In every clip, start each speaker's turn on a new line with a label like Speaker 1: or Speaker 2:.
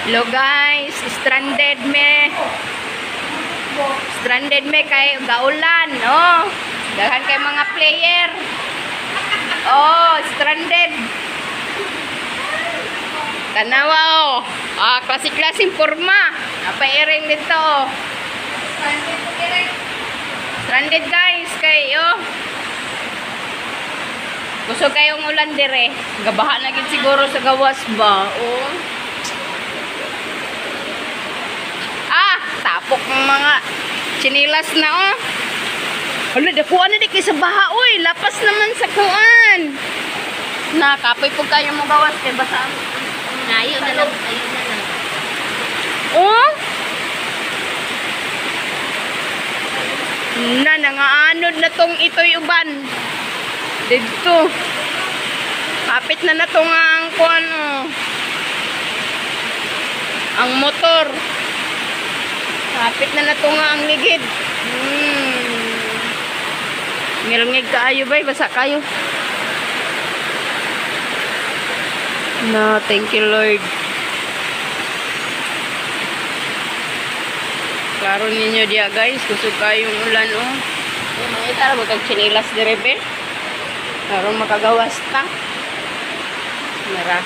Speaker 1: Hello guys, stranded me. Stranded me kay gaulan, oh. Daghan kay mga player. Oh, stranded. Tanawa oh. Klase-klaseng forma. Napairing dito. Stranded guys kay oh. Gusto kayong ulan dire. Gabaha na gid siguro sa gawas ba. Oh. Tapok ng mga chinilas na oh. Hala, dakuan na di kay sa baha oy. Lapas naman sa kuan. Nakapoy po kayo mo gawas kay basa.
Speaker 2: Ayaw na lang. Ayaw na lang.
Speaker 1: Oh? Nangaanod na tong ito'y uban. Dito. Kapit na na tong ang kuan oh. Ang motor. Kapit na na to nga ang ligid. Ngilngig kaayo ba? Basa kayo. No, thank you Lord. Klaro ninyo dia guys. Kusog kayong ulan oh. Mga itara magkag chinilas direbe. Klaro makagawas ta. Nara.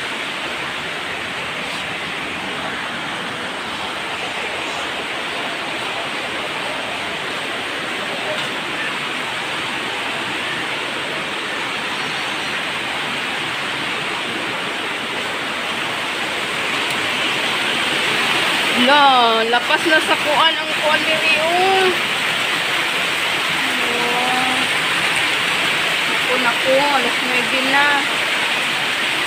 Speaker 1: La, lapas na sa kuan ang kuan diri oh. Naku, alas 9 na.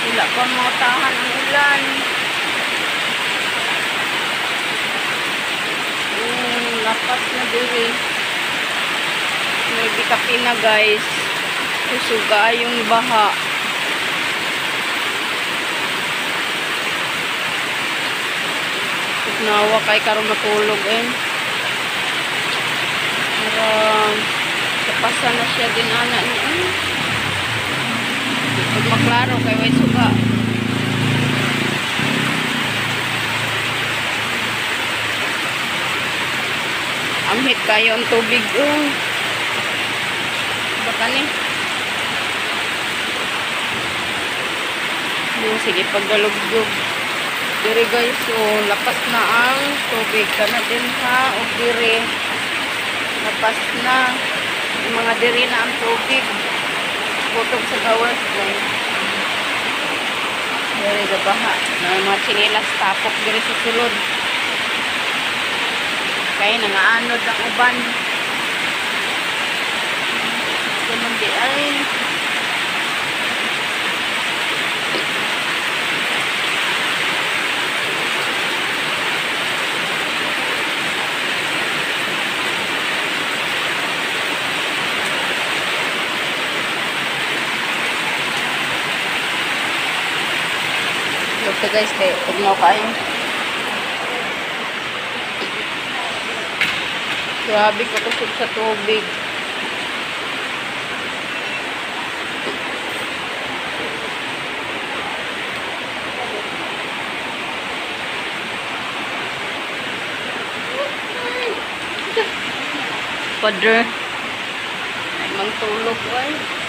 Speaker 1: Wala pa matahan ang ulan. Lapas na diri. May kape na guys. Susuga yung baha. Nawa kay karong natulog eh. Parang kapasa na siya din anak niya. Pag maklaro kay way suga. Amhit kayo ang tubig oh. Baka ni. Sige pagdalugdog. Diri guys, so lapas na ang tubig kana din ha o diri lapas na yung mga diri na ang tubig butog sa gawas guys. Diri gabaha na mga chinilas tapok diri sa sulod kaya nangaanod ang uban ganun di ay ito guys, kaya tugnaw kayo. Grabe ko kusog sa tubig. Padre. Ay, mang tulog ay.